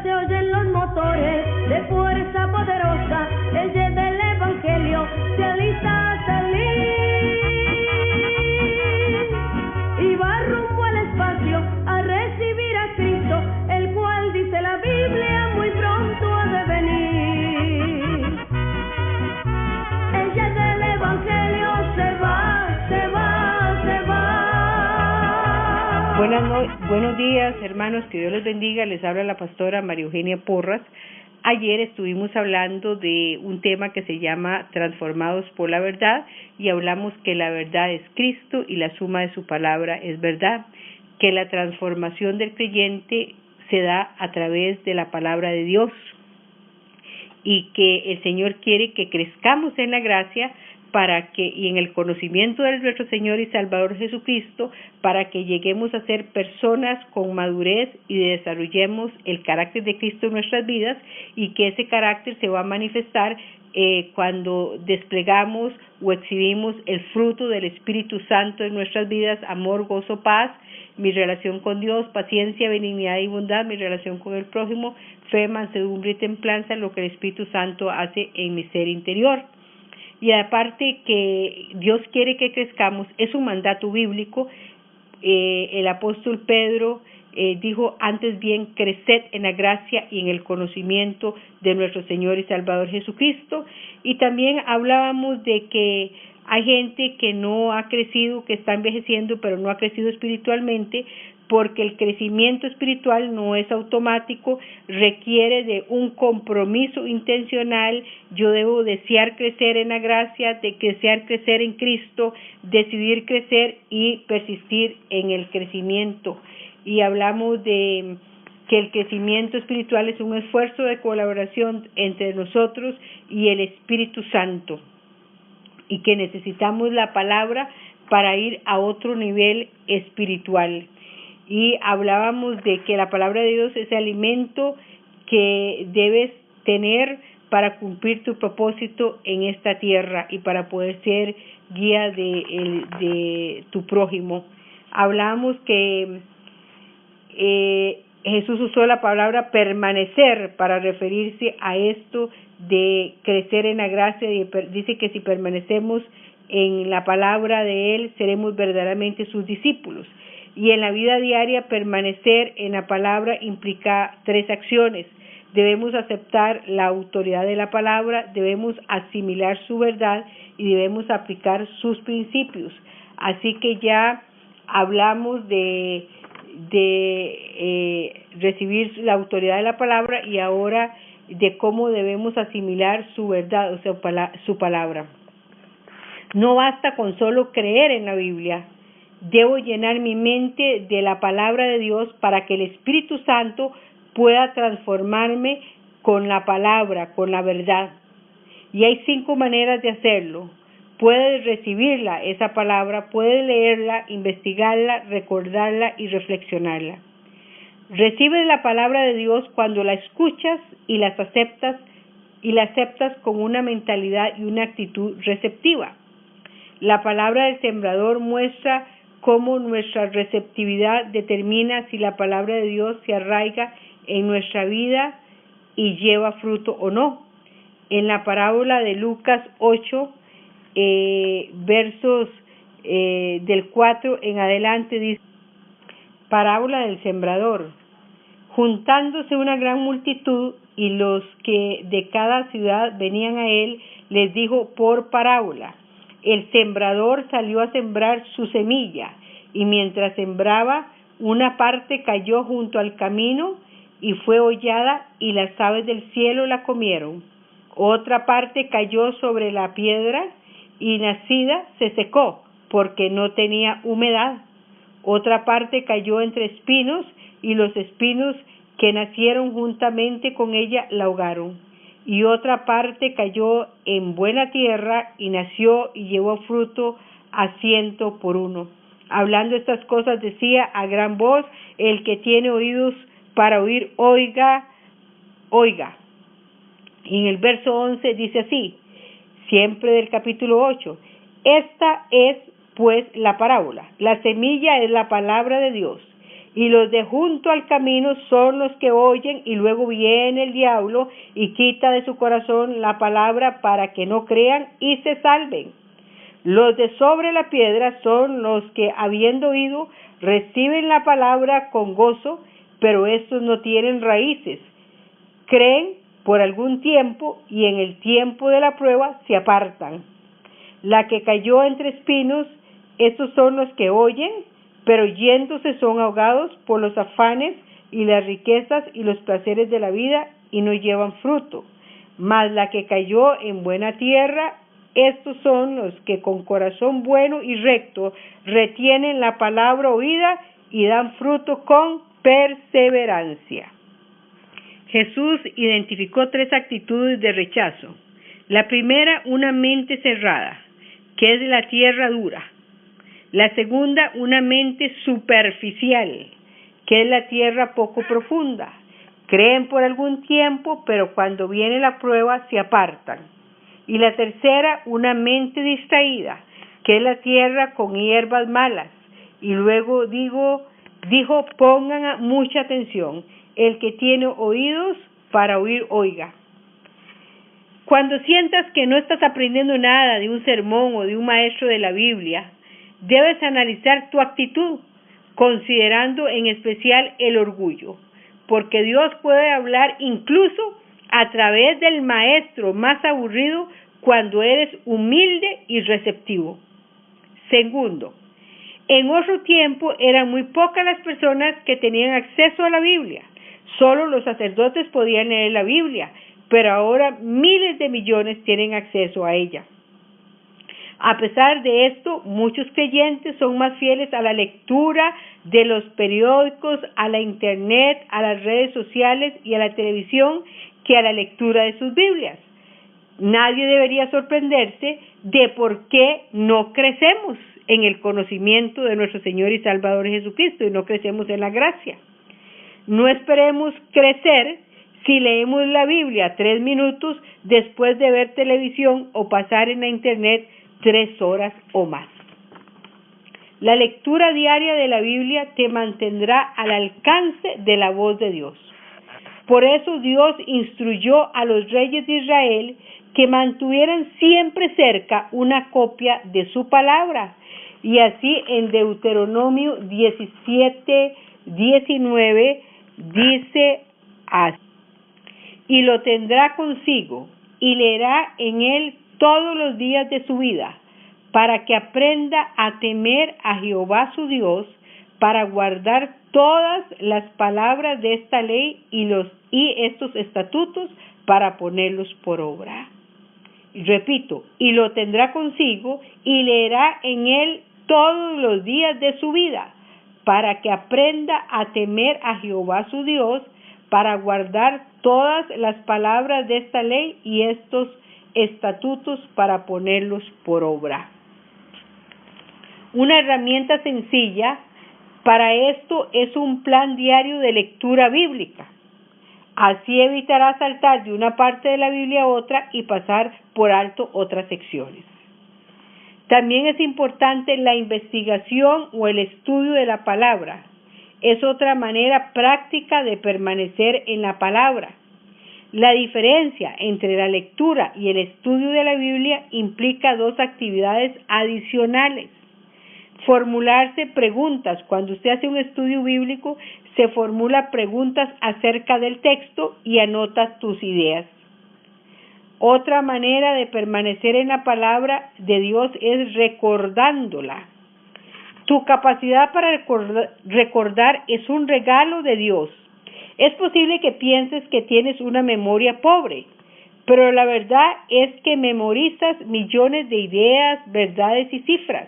se oyen los motores de fuerza poderosa, el jet del evangelio se alista a salir y va rumbo al espacio a recibir a Cristo, el cual dice la Biblia muy pronto ha de venir. El jet del evangelio se va, se va, se va. Buenos días, hermanos, que Dios les bendiga. Les habla la pastora María Eugenia Porras. Ayer estuvimos hablando de un tema que se llama Transformados por la Verdad y hablamos que la verdad es Cristo y la suma de su palabra es verdad, que la transformación del creyente se da a través de la palabra de Dios y que el Señor quiere que crezcamos en la gracia y en el conocimiento de nuestro Señor y Salvador Jesucristo, para que lleguemos a ser personas con madurez y desarrollemos el carácter de Cristo en nuestras vidas, y que ese carácter se va a manifestar cuando desplegamos o exhibimos el fruto del Espíritu Santo en nuestras vidas: amor, gozo, paz, mi relación con Dios, paciencia, benignidad y bondad, mi relación con el prójimo, fe, mansedumbre y templanza, lo que el Espíritu Santo hace en mi ser interior. Y aparte que Dios quiere que crezcamos, es un mandato bíblico. El apóstol Pedro dijo: antes bien, creced en la gracia y en el conocimiento de nuestro Señor y Salvador Jesucristo. Y también hablábamos de que hay gente que no ha crecido, que está envejeciendo, pero no ha crecido espiritualmente, porque el crecimiento espiritual no es automático, requiere de un compromiso intencional. Yo debo desear crecer en la gracia, desear crecer en Cristo, decidir crecer y persistir en el crecimiento. Y hablamos de que el crecimiento espiritual es un esfuerzo de colaboración entre nosotros y el Espíritu Santo, y que necesitamos la palabra para ir a otro nivel espiritual. Y hablábamos de que la palabra de Dios es el alimento que debes tener para cumplir tu propósito en esta tierra y para poder ser guía de tu prójimo. Hablamos que Jesús usó la palabra permanecer para referirse a esto de crecer en la gracia, y dice que si permanecemos en la palabra de Él, seremos verdaderamente sus discípulos. Y en la vida diaria, permanecer en la palabra implica 3 acciones. Debemos aceptar la autoridad de la palabra, debemos asimilar su verdad y debemos aplicar sus principios. Así que ya hablamos de recibir la autoridad de la palabra, y ahora de cómo debemos asimilar su verdad, o sea, su palabra. No basta con solo creer en la Biblia. Debo llenar mi mente de la palabra de Dios para que el Espíritu Santo pueda transformarme con la palabra, con la verdad. Y hay 5 maneras de hacerlo. Puedes recibirla, esa palabra, puedes leerla, investigarla, recordarla y reflexionarla. Recibes la palabra de Dios cuando la escuchas y la aceptas con una mentalidad y una actitud receptiva. La palabra del sembrador muestra cómo nuestra receptividad determina si la palabra de Dios se arraiga en nuestra vida y lleva fruto o no. En la parábola de Lucas 8, versos del 4 en adelante, dice: parábola del sembrador. Juntándose una gran multitud y los que de cada ciudad venían a él, les dijo por parábola: el sembrador salió a sembrar su semilla, y mientras sembraba, una parte cayó junto al camino y fue hollada, y las aves del cielo la comieron. Otra parte cayó sobre la piedra, y nacida se secó, porque no tenía humedad. Otra parte cayó entre espinos, y los espinos que nacieron juntamente con ella la ahogaron. Y otra parte cayó en buena tierra, y nació y llevó fruto a 100 por uno. Hablando estas cosas decía a gran voz: el que tiene oídos para oír, oiga, oiga. Y en el verso 11 dice así, siempre del capítulo 8: esta es pues la parábola. La semilla es la palabra de Dios, y los de junto al camino son los que oyen, y luego viene el diablo y quita de su corazón la palabra para que no crean y se salven. Los de sobre la piedra son los que, habiendo oído, reciben la palabra con gozo, pero estos no tienen raíces. Creen por algún tiempo y en el tiempo de la prueba se apartan. La que cayó entre espinos, estos son los que oyen, pero yéndose son ahogados por los afanes y las riquezas y los placeres de la vida y no llevan fruto. Mas la que cayó en buena tierra, estos son los que con corazón bueno y recto retienen la palabra oída y dan fruto con perseverancia. Jesús identificó 3 actitudes de rechazo. La primera, una mente cerrada, que es la tierra dura. La segunda, una mente superficial, que es la tierra poco profunda. Creen por algún tiempo, pero cuando viene la prueba se apartan. Y la tercera, una mente distraída, que es la tierra con hierbas malas. Y luego dijo, pongan mucha atención. El que tiene oídos para oír, oiga. Cuando sientas que no estás aprendiendo nada de un sermón o de un maestro de la Biblia, debes analizar tu actitud, considerando en especial el orgullo, porque Dios puede hablar incluso a través del maestro más aburrido cuando eres humilde y receptivo. Segundo, en otro tiempo eran muy pocas las personas que tenían acceso a la Biblia. Solo los sacerdotes podían leer la Biblia, pero ahora miles de millones tienen acceso a ella. A pesar de esto, muchos creyentes son más fieles a la lectura de los periódicos, a la internet, a las redes sociales y a la televisión que a la lectura de sus Biblias. Nadie debería sorprenderse de por qué no crecemos en el conocimiento de nuestro Señor y Salvador Jesucristo y no crecemos en la gracia. No esperemos crecer si leemos la Biblia 3 minutos después de ver televisión o pasar en la internet 3 horas o más. La lectura diaria de la Biblia te mantendrá al alcance de la voz de Dios. Por eso Dios instruyó a los reyes de Israel que mantuvieran siempre cerca una copia de su palabra. Y así en Deuteronomio 17:19 dice así: y lo tendrá consigo y leerá en él todos los días de su vida, para que aprenda a temer a Jehová su Dios, para guardar todas las palabras de esta ley y estos estatutos, para ponerlos por obra. Y repito, y lo tendrá consigo y leerá en él todos los días de su vida, para que aprenda a temer a Jehová su Dios, para guardar todas las palabras de esta ley y estos estatutos, para ponerlos por obra. Una herramienta sencilla para esto es un plan diario de lectura bíblica. Así evitarás saltar de una parte de la Biblia a otra y pasar por alto otras secciones. También es importante la investigación o el estudio de la palabra. Es otra manera práctica de permanecer en la palabra. La diferencia entre la lectura y el estudio de la Biblia implica 2 actividades adicionales. Formularse preguntas. Cuando usted hace un estudio bíblico, se formula preguntas acerca del texto y anota tus ideas. Otra manera de permanecer en la palabra de Dios es recordándola. Tu capacidad para recordar es un regalo de Dios. Es posible que pienses que tienes una memoria pobre, pero la verdad es que memorizas millones de ideas, verdades y cifras.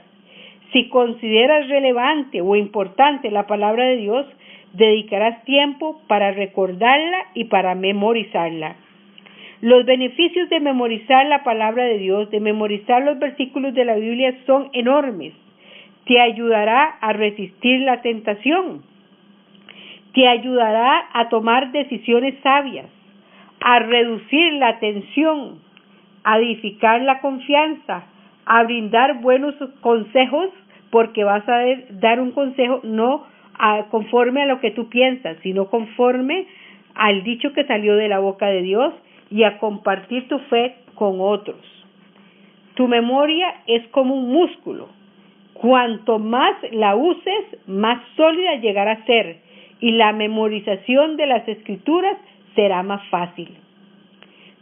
Si consideras relevante o importante la palabra de Dios, dedicarás tiempo para recordarla y para memorizarla. Los beneficios de memorizar la palabra de Dios, de memorizar los versículos de la Biblia, son enormes. Te ayudará a resistir la tentación. Te ayudará a tomar decisiones sabias, a reducir la tensión, a edificar la confianza, a brindar buenos consejos, porque vas a dar un consejo no conforme a lo que tú piensas, sino conforme al dicho que salió de la boca de Dios y a compartir tu fe con otros. Tu memoria es como un músculo. Cuanto más la uses, más sólida llegará a ser, y la memorización de las escrituras será más fácil.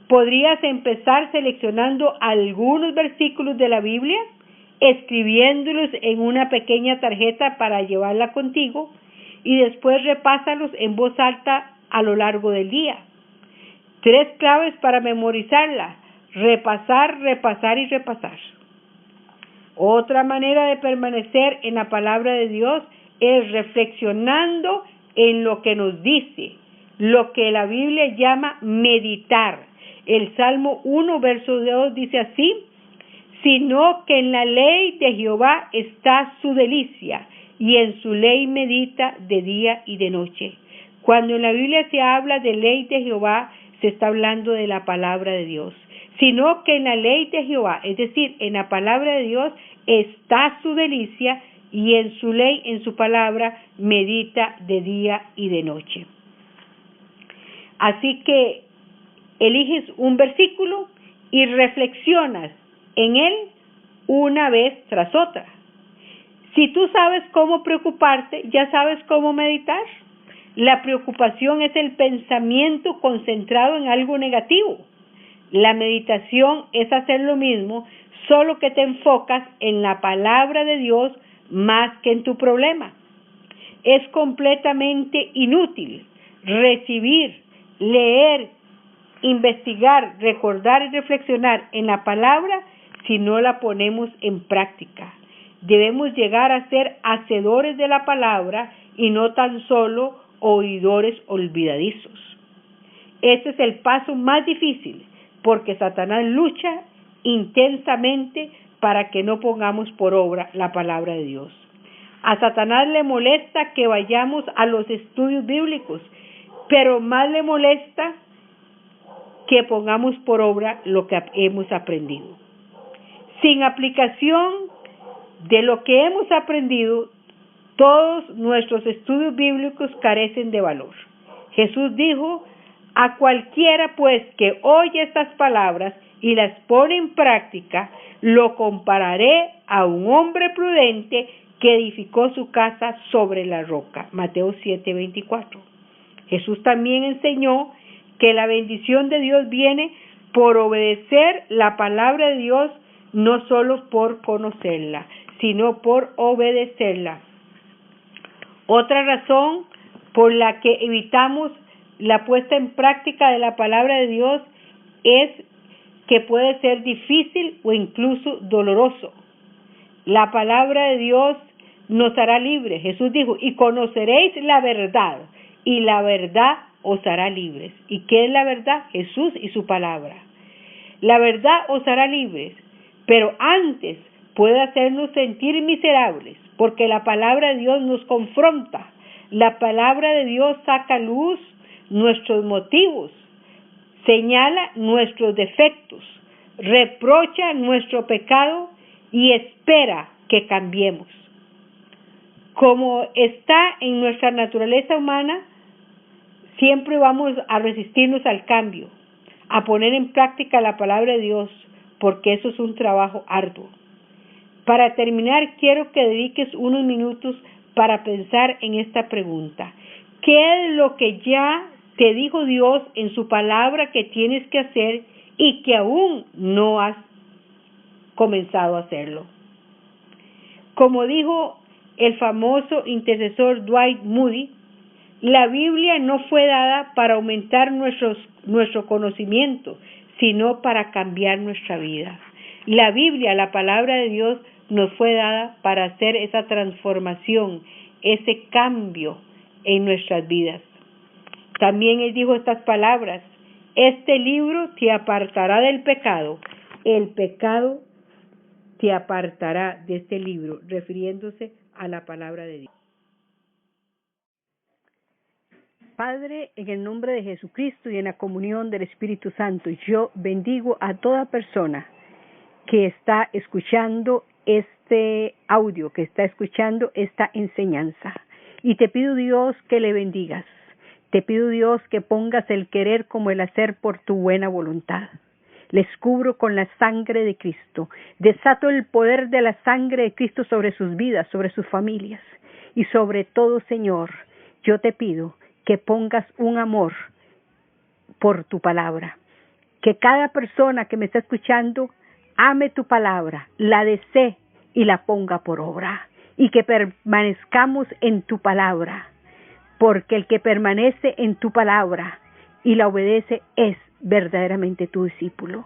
Podrías empezar seleccionando algunos versículos de la Biblia, escribiéndolos en una pequeña tarjeta para llevarla contigo, y después repásalos en voz alta a lo largo del día. 3 claves para memorizarla: repasar, repasar y repasar. Otra manera de permanecer en la palabra de Dios es reflexionando en lo que nos dice, lo que la Biblia llama meditar. El Salmo 1, verso 2 dice así: sino que en la ley de Jehová está su delicia, y en su ley medita de día y de noche. Cuando en la Biblia se habla de ley de Jehová, se está hablando de la palabra de Dios. Sino que en la ley de Jehová, es decir, en la palabra de Dios, está su delicia, y en su ley, en su palabra, medita de día y de noche. Así que eliges un versículo y reflexionas en él una vez tras otra. Si tú sabes cómo preocuparte, ya sabes cómo meditar. La preocupación es el pensamiento concentrado en algo negativo. La meditación es hacer lo mismo, solo que te enfocas en la palabra de Dios más que en tu problema. Es completamente inútil recibir, leer, investigar, recordar y reflexionar en la palabra si no la ponemos en práctica. Debemos llegar a ser hacedores de la palabra y no tan solo oidores olvidadizos. Este es el paso más difícil, porque Satanás lucha intensamente para que no pongamos por obra la palabra de Dios. A Satanás le molesta que vayamos a los estudios bíblicos, pero más le molesta que pongamos por obra lo que hemos aprendido. Sin aplicación de lo que hemos aprendido, todos nuestros estudios bíblicos carecen de valor. Jesús dijo: a cualquiera pues que oye estas palabras y las pone en práctica, lo compararé a un hombre prudente que edificó su casa sobre la roca. Mateo 7:24. Jesús también enseñó que la bendición de Dios viene por obedecer la palabra de Dios, no solo por conocerla, sino por obedecerla. Otra razón por la que evitamos la puesta en práctica de la palabra de Dios es que puede ser difícil o incluso doloroso. La palabra de Dios nos hará libres. Jesús dijo: y conoceréis la verdad, y la verdad os hará libres. ¿Y qué es la verdad? Jesús y su palabra. La verdad os hará libres, pero antes puede hacernos sentir miserables, porque la palabra de Dios nos confronta. La palabra de Dios saca a luz nuestros motivos, señala nuestros defectos, reprocha nuestro pecado y espera que cambiemos. Como está en nuestra naturaleza humana, siempre vamos a resistirnos al cambio, a poner en práctica la palabra de Dios, porque eso es un trabajo arduo. Para terminar, quiero que dediques unos minutos para pensar en esta pregunta: ¿qué es lo que ya te dijo Dios en su palabra que tienes que hacer y que aún no has comenzado a hacerlo? Como dijo el famoso intercesor Dwight Moody, la Biblia no fue dada para aumentar nuestro conocimiento, sino para cambiar nuestra vida. La Biblia, la palabra de Dios, nos fue dada para hacer esa transformación, ese cambio en nuestras vidas. También Él dijo estas palabras: este libro te apartará del pecado, el pecado te apartará de este libro, refiriéndose a la palabra de Dios. Padre, en el nombre de Jesucristo y en la comunión del Espíritu Santo, yo bendigo a toda persona que está escuchando este audio, que está escuchando esta enseñanza. Y te pido, Dios, que le bendigas. Te pido, Dios, que pongas el querer como el hacer por tu buena voluntad. Les cubro con la sangre de Cristo. Desato el poder de la sangre de Cristo sobre sus vidas, sobre sus familias. Y sobre todo, Señor, yo te pido que pongas un amor por tu palabra. Que cada persona que me está escuchando ame tu palabra, la desee y la ponga por obra. Y que permanezcamos en tu palabra. Porque el que permanece en tu palabra y la obedece es verdaderamente tu discípulo.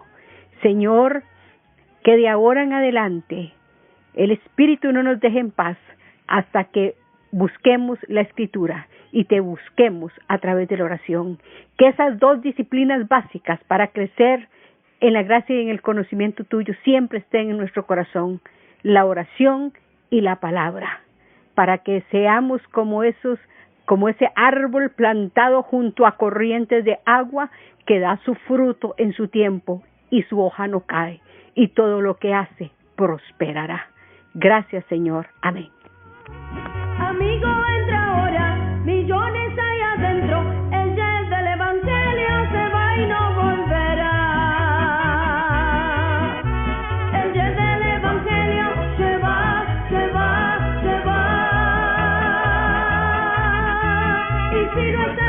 Señor, que de ahora en adelante el Espíritu no nos deje en paz hasta que busquemos la Escritura y te busquemos a través de la oración. Que esas dos disciplinas básicas para crecer en la gracia y en el conocimiento tuyo siempre estén en nuestro corazón, la oración y la palabra, para que seamos como ese árbol plantado junto a corrientes de agua que da su fruto en su tiempo y su hoja no cae, y todo lo que hace prosperará. Gracias, Señor. Amén. Amigo, entra ahora, millones hay adentro, el yes del Evangelio se va y no volverá. El yes del Evangelio se va, se va, se va. Y si no está